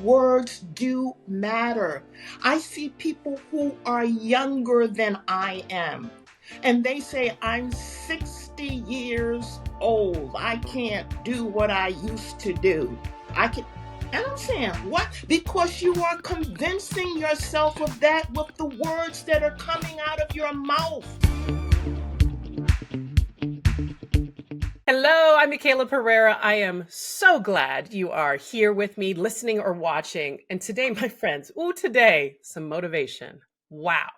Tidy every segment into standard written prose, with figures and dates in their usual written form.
words do matter. I see people who are younger than I am, and they say, I'm 60 years old. I can't do what I used to do. I can. And I'm saying, what? Because you are convincing yourself of that with the words that are coming out of your mouth. Hello, I'm Michaela Pereira. I am so glad you are here with me, listening or watching. And today, my friends, today, some motivation. Wow.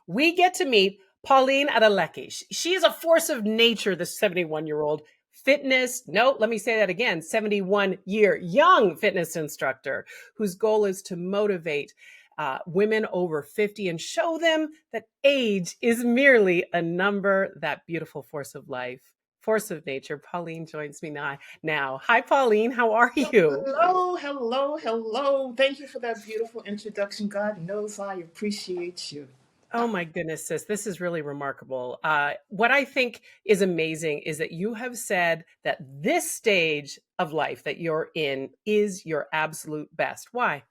We get to meet Pauline Adeleke. She is a force of nature, the 71-year-old fitness, no, let me say that again, 71-year young fitness instructor whose goal is to motivate women over 50 and show them that age is merely a number, that beautiful force of life. Force of nature. Pauline joins me now. Hi, Pauline. How are you? Hello, hello, hello. Thank you for that beautiful introduction. God knows I appreciate you. Oh my goodness, sis. This is really remarkable. What I think is amazing is that you have said that this stage of life that you're in is your absolute best. Why?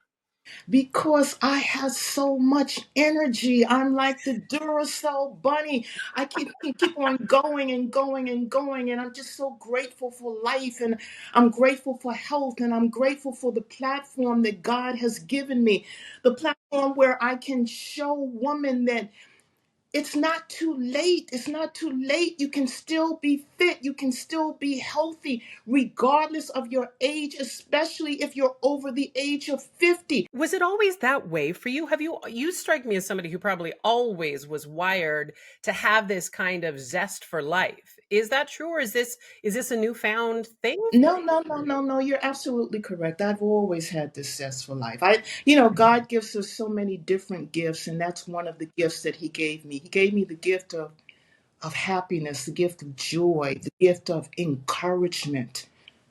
Because I have so much energy. I'm like the Duracell bunny. I keep on going and going and going, and I'm just so grateful for life, and I'm grateful for health, and I'm grateful for the platform that God has given me, the platform where I can show women that it's not too late. It's not too late. You can still be fit. You can still be healthy, regardless of your age, especially if you're over the age of 50. Was it always that way for you? You strike me as somebody who probably always was wired to have this kind of zest for life. Is that true, or is this a newfound thing No, for you? no, no, no, no. You're absolutely correct. I've always had this zest for life. God gives us so many different gifts, and that's one of the gifts that He gave me. He gave me the gift of happiness, the gift of joy, the gift of encouragement,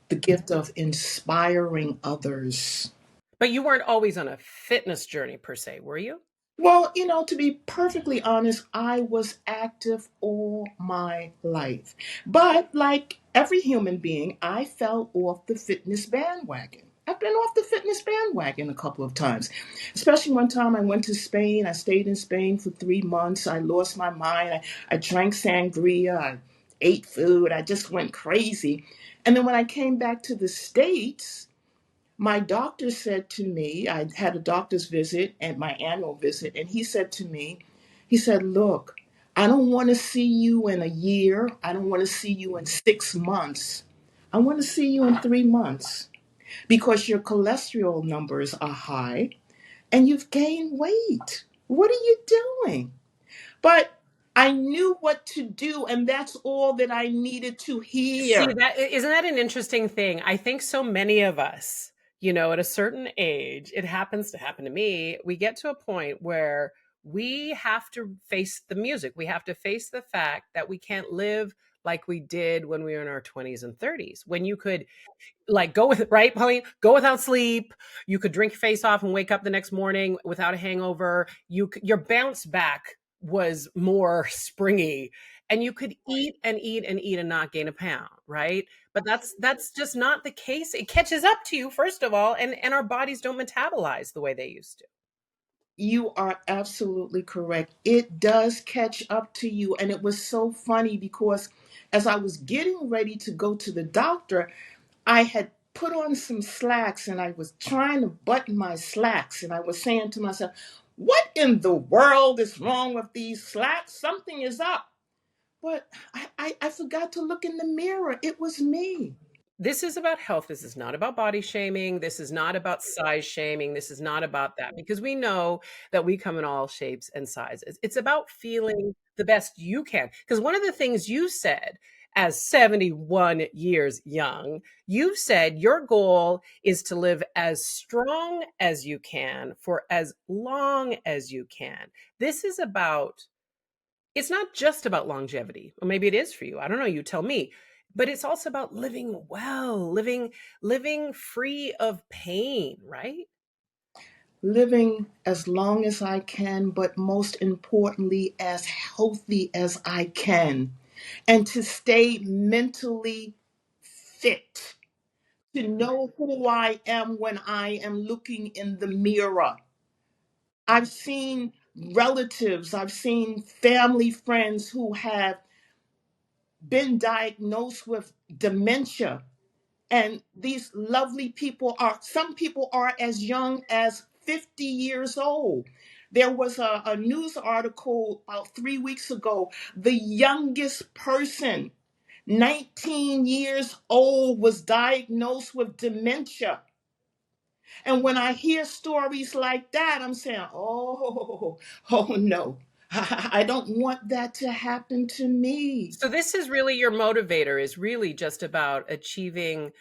the gift of inspiring others. But you weren't always on a fitness journey per se, were you? Well, to be perfectly honest, I was active all my life. But like every human being, I fell off the fitness bandwagon. I've been off the fitness bandwagon a couple of times. Especially one time I went to Spain. I stayed in Spain for 3 months. I lost my mind. I drank sangria. I ate food. I just went crazy. And then when I came back to the States, my doctor said to me, I had a doctor's visit at my annual visit, and he said to me, he said, look, I don't want to see you in a year. I don't want to see you in 6 months. I want to see you in 3 months because your cholesterol numbers are high and you've gained weight. What are you doing? But I knew what to do, and that's all that I needed to See, hear. that isn't that an interesting thing? I think so many of us, at a certain age, it happens to happen to me, we get to a point where we have to face the music. We have to face the fact that we can't live like we did when we were in our 20s and 30s, when you could like go with right, Pauline, go without sleep. You could drink your face off and wake up the next morning without a hangover. Your bounce back was more springy, and you could eat and eat and eat and not gain a pound, right? But that's just not the case. It catches up to you first of all, and our bodies don't metabolize the way they used to. You are absolutely correct. It does catch up to you. And it was so funny because as I was getting ready to go to the doctor, I had put on some slacks and I was trying to button my slacks. And I was saying to myself, what in the world is wrong with these slacks? Something is up. But I forgot to look in the mirror. It was me. This is about health. This is not about body shaming. This is not about size shaming. This is not about that, because we know that we come in all shapes and sizes. It's about feeling the best you can. Because one of the things you said as 71 years young, you've said your goal is to live as strong as you can for as long as you can. This is about, it's not just about longevity. Or maybe it is for you. I don't know. You tell me. But it's also about living well, living free of pain, right? Living as long as I can, but most importantly, as healthy as I can, and to stay mentally fit. to know who I am when I am looking in the mirror. I've seen relatives, I've seen family friends who have been diagnosed with dementia. And these lovely people are, some people are as young as 50 years old. There was a news article about 3 weeks ago. The youngest person, 19 years old, was diagnosed with dementia. And when I hear stories like that, I'm saying, oh, oh no, I don't want that to happen to me. So this is really your motivator, is really just about achieving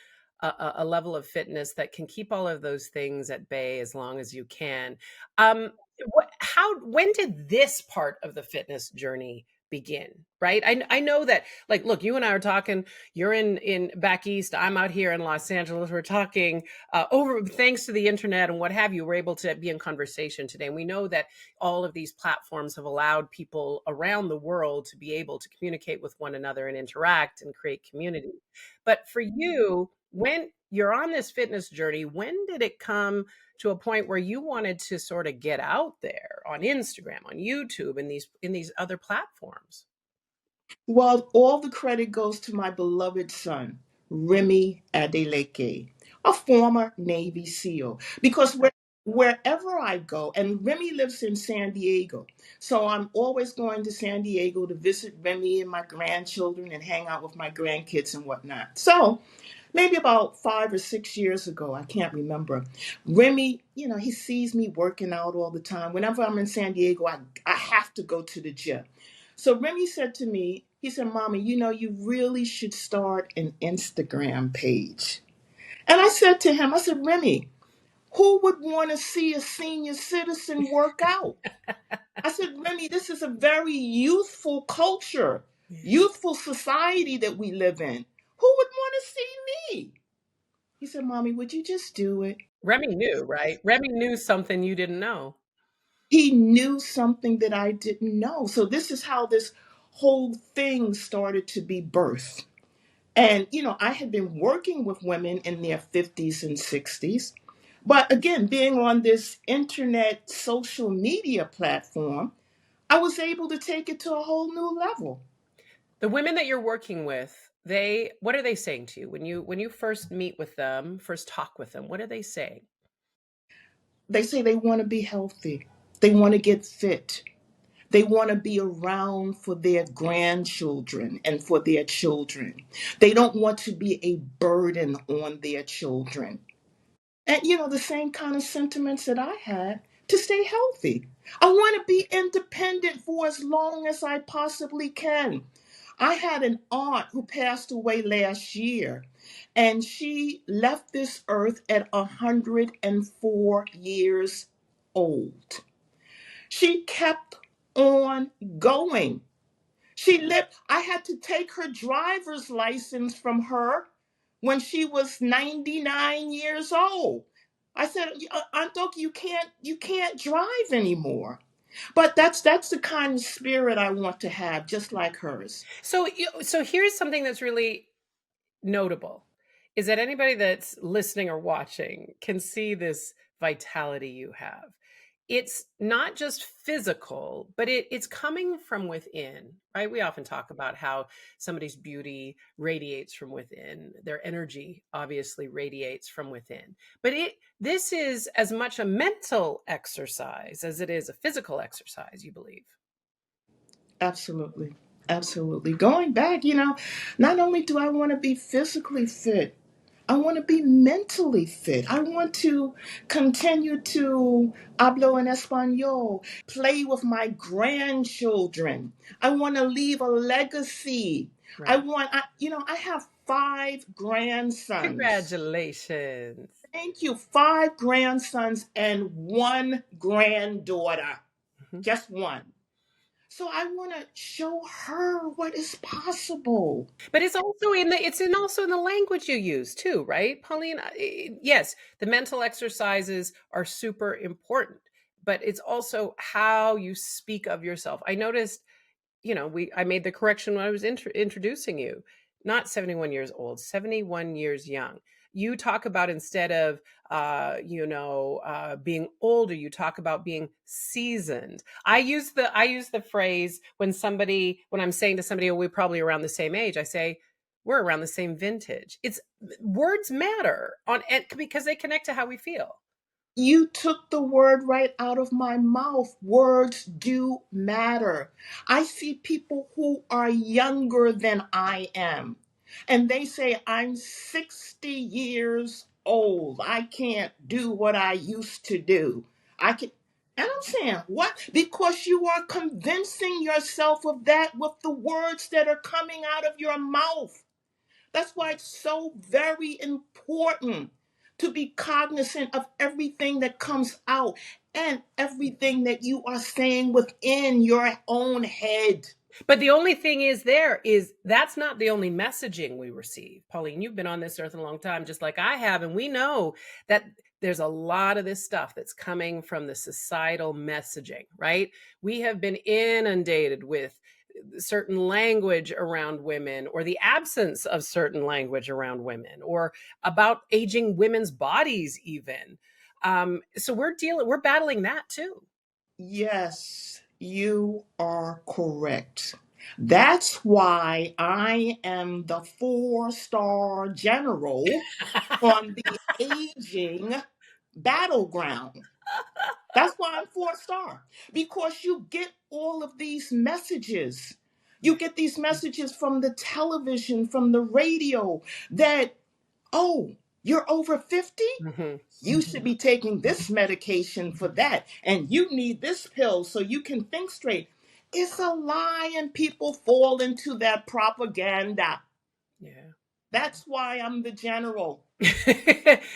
a level of fitness that can keep all of those things at bay as long as you can. When did this part of the fitness journey begin? Right. I know that, like, look, you and I are talking, you're in back East, I'm out here in Los Angeles. We're talking over, thanks to the internet and what have you, we're able to be in conversation today. And we know that all of these platforms have allowed people around the world to be able to communicate with one another and interact and create community. But for you, when you're on this fitness journey, when did it come to a point where you wanted to sort of get out there on Instagram, on YouTube, and these other platforms? Well, all the credit goes to my beloved son, Remy Adeleke, a former Navy SEAL. Because wherever I go, and Remy lives in San Diego, so I'm always going to San Diego to visit Remy and my grandchildren and hang out with my grandkids and whatnot. So maybe about 5 or 6 years ago, I can't remember. Remy, he sees me working out all the time. Whenever I'm in San Diego, I have to go to the gym. So Remy said to me, he said, Mommy, you really should start an Instagram page. And I said to him, I said, Remy, who would want to see a senior citizen work out? I said, Remy, this is a very youthful culture, Yeah. youthful society that we live in. Who would want to see me? He said, Mommy, would you just do it? Remy knew, right? Remy knew something you didn't know. He knew something that I didn't know. So this is how this whole thing started to be birthed. And, I had been working with women in their 50s and 60s. But again, being on this internet social media platform, I was able to take it to a whole new level. The women that you're working with, what are they saying to you when you first meet with them, first talk with them? What are they saying? They say they want to be healthy, they want to get fit, they want to be around for their grandchildren and for their children. They don't want to be a burden on their children. And the same kind of sentiments that I had to stay healthy. I want to be independent for as long as I possibly can. I had an aunt who passed away last year, and she left this earth at 104 years old. She kept on going. She lived, I had to take her driver's license from her when she was 99 years old. I said, Aunt Doki, you can't drive anymore. But that's the kind of spirit I want to have, just like hers. So here's something that's really notable, is that anybody that's listening or watching can see this vitality you have. It's not just physical, but it's coming from within, right? We often talk about how somebody's beauty radiates from within. Their energy obviously radiates from within. But this is as much a mental exercise as it is a physical exercise, you believe. Absolutely. Absolutely. Going back, not only do I want to be physically fit, I want to be mentally fit. I want to continue to hablo en español, play with my grandchildren. I want to leave a legacy. Right. I have 5 grandsons. Congratulations. Thank you. 5 grandsons and one granddaughter. Mhm. Just one. So I want to show her what is possible. But it's also in the language you use too, right, Pauline? Yes, the mental exercises are super important, but it's also how you speak of yourself. I noticed, I made the correction when I was introducing you. Not 71 years old, 71 years young. You talk about, instead of being older, you talk about being seasoned. I use the phrase when I'm saying to somebody, oh, we're probably around the same age, I say we're around the same vintage. It's Words matter on and because they connect to how we feel. You took the word right out of my mouth. Words do matter. I see people who are younger than I am, and they say, I'm 60 years old. I can't do what I used to do. I can. And I'm saying, what? Because you are convincing yourself of that with the words that are coming out of your mouth. That's why it's so very important to be cognizant of everything that comes out and everything that you are saying within your own head. But the only thing is that's not the only messaging we receive. Pauline, you've been on this earth a long time, just like I have, and we know that there's a lot of this stuff that's coming from the societal messaging, right? We have been inundated with certain language around women, or the absence of certain language around women, or about aging women's bodies even. So we're battling that too. Yes, you are correct. That's why I am the 4-star general on the aging battleground. That's why I'm 4-star, because you get all of these messages. You get these messages from the television, from the radio, that, oh, you're over 50? Mhm. You should be taking this medication for that. And you need this pill so you can think straight. It's a lie, and people fall into that propaganda. Yeah. That's why I'm the general.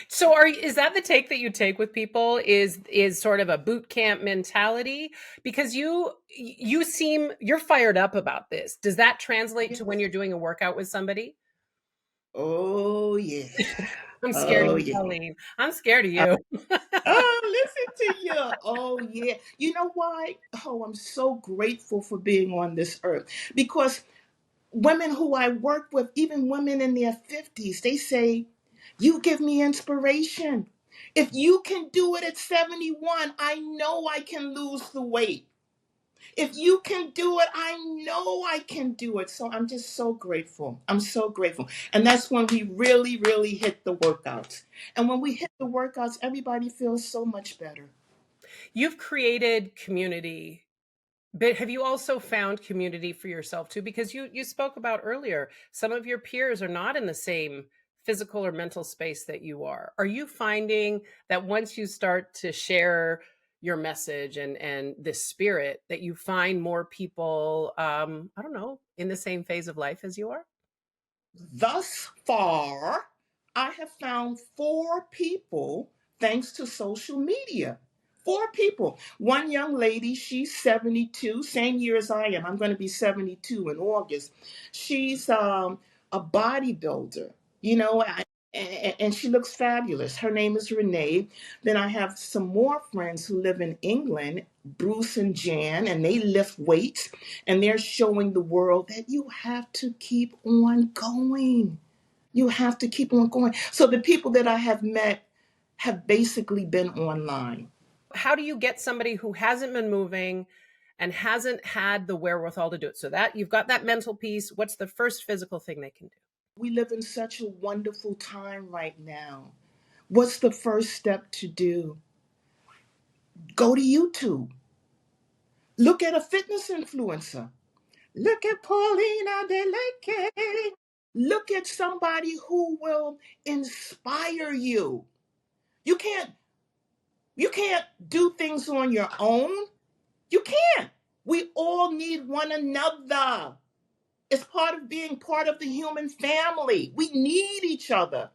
So is that the take that you take with people, is sort of a boot camp mentality? Because you're fired up about this. Does that translate to when Yes. you're doing a workout with somebody? Oh, yeah. I'm scared of Oh, you, yeah. Pauline. I'm scared of you. Oh, listen to you. Oh, yeah. You know why? Oh, I'm so grateful for being on this earth, because women who I work with, even women in their 50s, they say, you give me inspiration. If you can do it at 71, I know I can lose the weight. If you can do it, I know I can do it. So I'm just so grateful. I'm so grateful. And that's when we really, really hit the workouts. And when we hit the workouts, everybody feels so much better. You've created community, but have you also found community for yourself too? Because you spoke about earlier, some of your peers are not in the same physical or mental space that you are. Are you finding that once you start to share your message and this spirit, that you find more people, I don't know, in the same phase of life as you are? Thus far, I have found 4 people thanks to social media. 4 people. One young lady, she's 72, same year as I am. I'm going to be 72 in August. She's a bodybuilder, you know, and she looks fabulous. Her name is Renee. Then I have some more friends who live in England, Bruce and Jan, and they lift weights, and they're showing the world that you have to keep on going. You have to keep on going. So the people that I have met have basically been online. How do you get somebody who hasn't been moving and hasn't had the wherewithal to do it? So that you've got that mental piece. What's the first physical thing they can do? We live in such a wonderful time right now. What's the first step to do? Go to YouTube. Look at a fitness influencer. Look at Pauline Adeleke. Look at somebody who will inspire you. You can't you can't do things on your own. You can't. We all need one another. It's part of being part of the human family. We need each other.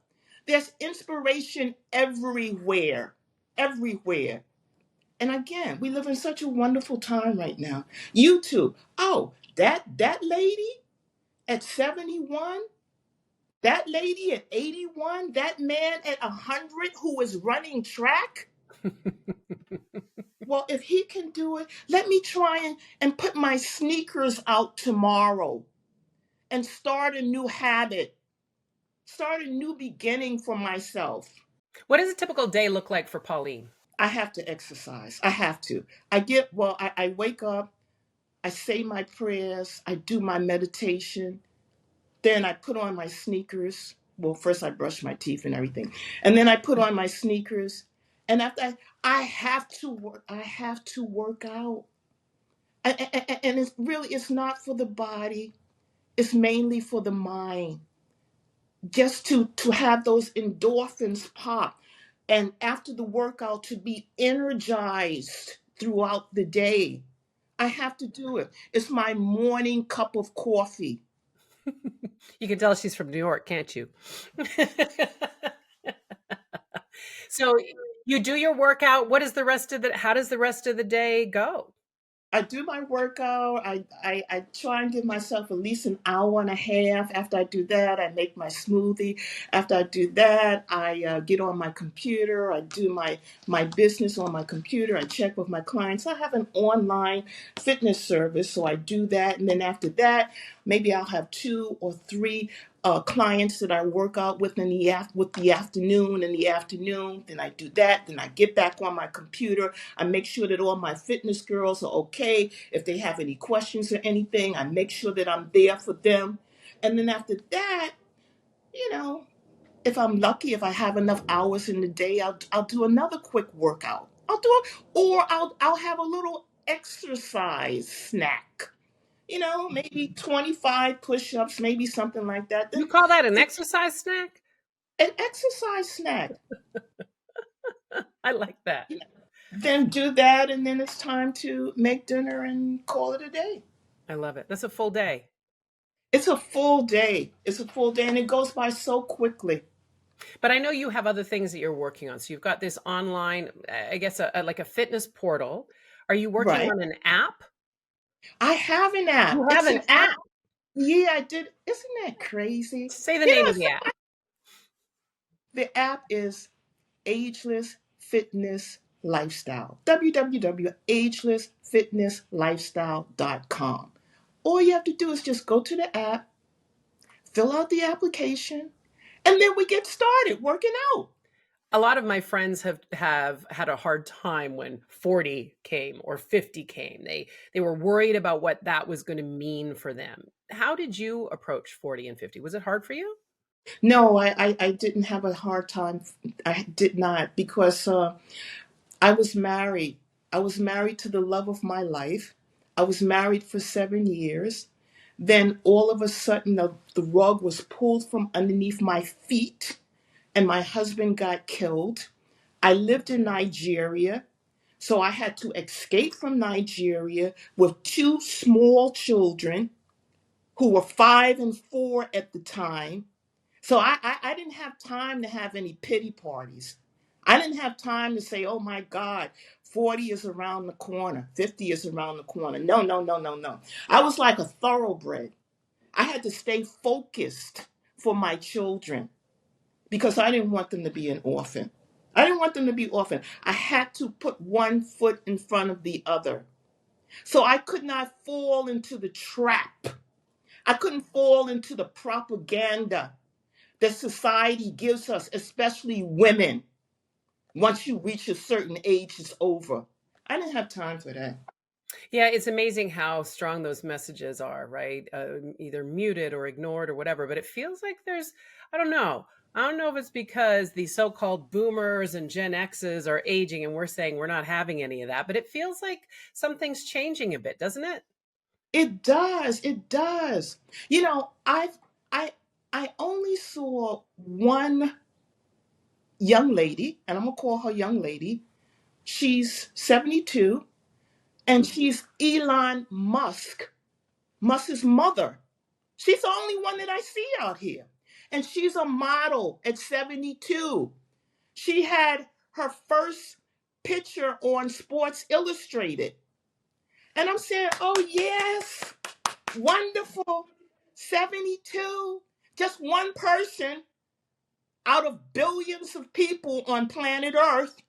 There's inspiration everywhere. Everywhere. And again, we live in such a wonderful time right now. YouTube. Oh, that lady at 71, that lady at 81, that man at 100 who is running track. Well, if he can do it, let me try and put my sneakers out tomorrow and start a new habit. start a new beginning for myself. What does a typical day look like for Pauline? I have to exercise. I have to. I wake up, I say my prayers, I do my meditation, then I put on my sneakers. Well, first I brush my teeth and everything. And then I put on my sneakers. And after I have to work, I have to work out. And it's really, it's not for the body. It's mainly for the mind. Just to have those endorphins pop. And after the workout, to be energized throughout the day. I have to do it. It's my morning cup of coffee. You can tell she's from New York, can't you? So you do your workout. What is the rest of the how does the rest of the day go? I do my workout. I try and give myself at least an hour and a half. After I do that, I make my smoothie. After I do that, I get on my computer. I do my business on my computer. I check with my clients. I have an online fitness service, so I do that. And then after that, maybe I'll have two or three clients that I work out with with the afternoon. In the afternoon, then I do that. Then I get back on my computer. I make sure that all my fitness girls are okay. If they have any questions or anything, I make sure that I'm there for them. And then after that, you know, if I'm lucky, if I have enough hours in the day, I'll do another quick workout. I'll have a little exercise snack. Maybe 25 push-ups, maybe something like that. You Then call that an exercise snack? an exercise snack. I like that. You know, then do that, and then it's time to make dinner and call it a day. I love it. That's a full day. It's a full day. It's a full day, and it goes by so quickly. But I know you have other things that you're working on. So you've got this online, I guess, like a fitness portal. Are you working Right. on an app? I have an app. You have It's an an app. app. Yeah, I did. Isn't that crazy? Say the name of It's the app. the app is Ageless Fitness Lifestyle. www.agelessfitnesslifestyle.com. All you have to do is just go to the app, fill out the application, and then we get started working out. A lot of my friends have had a hard time when 40 came or 50 came. They were worried about what that was going to mean for them. How did you approach 40 and 50? Was it hard for you? No, I didn't have a hard time. I did not because I was married. I was married to the love of my life. I was married for 7 years. Then all of a sudden, the rug was pulled from underneath my feet, and my husband got killed. I lived in Nigeria, so I had to escape from Nigeria with two small children who were 5 and 4 at the time. So I didn't have time to have any pity parties. I didn't have time to say, oh my God, 40 is around the corner, 50 is around the corner. No, no, no, no, no. I was like a thoroughbred. I had to stay focused for my children because I didn't want them to be an orphan. I didn't want them to be orphan. I had to put one foot in front of the other. So I could not fall into the trap. I couldn't fall into the propaganda that society gives us, especially women. Once you reach a certain age, it's over. I didn't have time for that. Yeah, it's amazing how strong those messages are, right? Either muted or ignored or whatever. But it feels like there's, I don't know. I don't know if it's because the so called boomers and Gen X's are aging and we're saying we're not having any of that. But it feels like something's changing a bit, doesn't it? It does. It does. You know, I I only saw one young lady, and I'm gonna call her young lady. She's 72, and she's Elon Musk's mother. She's the only one that I see out here. And she's a model at 72. She had her first picture on Sports Illustrated. And I'm saying, oh, yes, wonderful. 72. Just one person out of billions of people on planet Earth.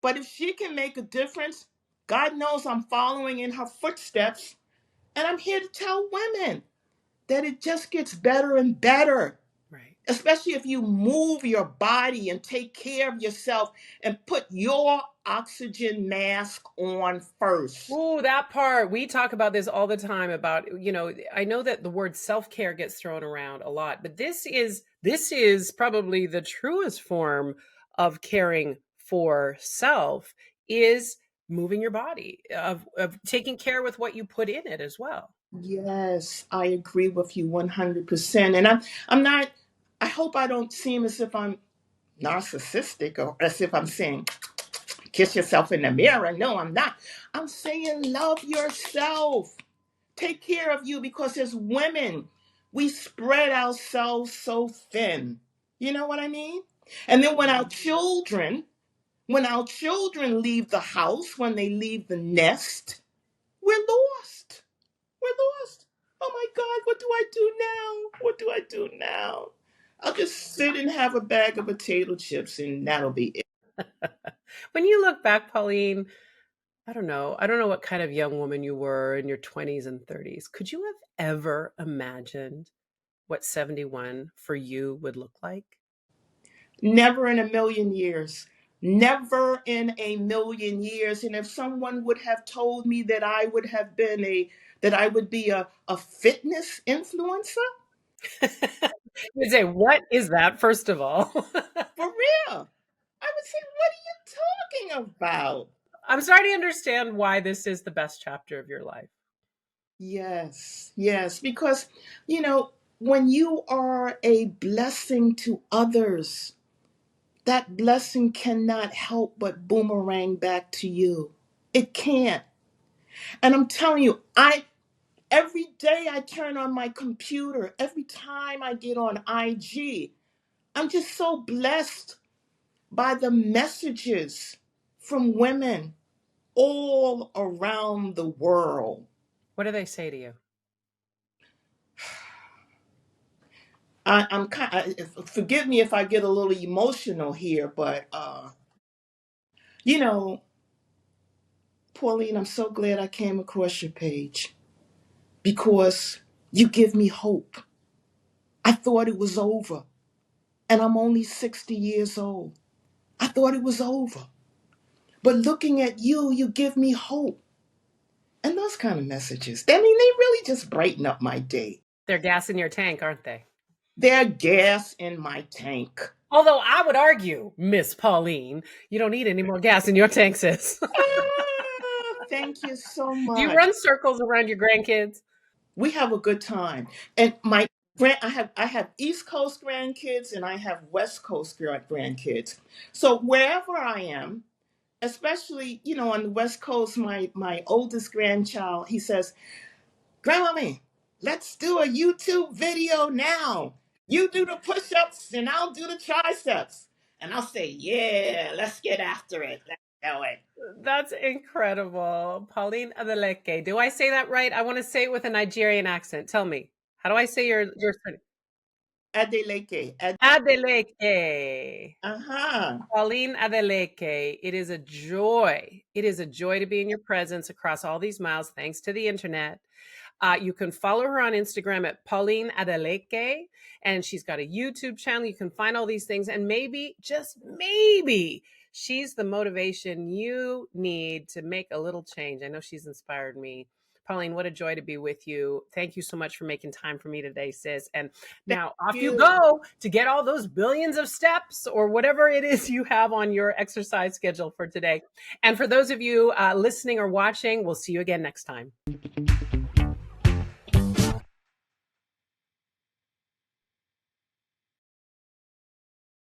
But if she can make a difference, God knows I'm following in her footsteps. And I'm here to tell women that it just gets better and better. Right. especially if you move your body and take care of yourself and put your oxygen mask on first. Ooh, that part. We talk about this all the time about, I know that the word self-care gets thrown around a lot, but this is probably the truest form of caring for self is moving your body, of taking care with what you put in it as well. Yes, I agree with you 100%. And I'm not, I hope I don't seem as if I'm narcissistic or as if I'm saying, kiss yourself in the mirror. No, I'm not. I'm saying love yourself. Take care of you because as women, we spread ourselves so thin. You know what I mean? And then when our children leave the house, when they leave the nest, we're lost. We're lost. Oh my God, what do I do now? What do I do now? I'll just sit and have a bag of potato chips and that'll be it. When you look back, Pauline, I don't know. I don't know what kind of young woman you were in your 20s and 30s. Could you have ever imagined what 71 for you would look like? Never in a million years. Never in a million years. And if someone would have told me that I would be a fitness influencer, You'd say, "What is that?" First of all. for real, I would say, what are you talking about? I'm starting to understand why this is the best chapter of your life. Yes, yes, because when you are a blessing to others, that blessing cannot help but boomerang back to you. It can't. And I'm telling you, I every day I turn on my computer, every time I get on IG, I'm just so blessed by the messages from women all around the world. What do they say to you? I'm kind. Forgive me if I get a little emotional here, but you know, Pauline, I'm so glad I came across your page because you give me hope. I thought it was over, and I'm only 60 years old. I thought it was over. But looking at you, you give me hope. And those kind of messages, I mean, they really just brighten up my day. They're gas in your tank, aren't they? They're gas in my tank. Although I would argue, Miss Pauline, you don't need any more gas in your tank, sis. Thank you so Do you much. run circles around your grandkids? We have a good time. And I have East Coast grandkids and I have West Coast grandkids. So wherever I am, especially on the West Coast, my oldest grandchild, he says, Grandmommy, let's do a YouTube video now. You do the push-ups and I'll do the triceps. And I'll say, yeah, let's get after it. Let's do it. That's incredible. Pauline Adeleke. Do I say that right? I want to say it with a Nigerian accent. Tell me. How do I say your surname? Adeleke. Adeleke. Uh-huh. Pauline Adeleke, it is a joy. It is a joy to be in your presence across all these miles, thanks to the internet. You can follow her on Instagram at Pauline Adeleke, and she's got a YouTube channel. You can find all these things, and maybe, just maybe, she's the motivation you need to make a little change. I know she's inspired me. Pauline, what a joy to be with you. Thank you so much for making time for me today, sis. And Thank now off you you. go to get all those billions of steps or whatever it is you have on your exercise schedule for today. And for those of you listening or watching, we'll see you again next time.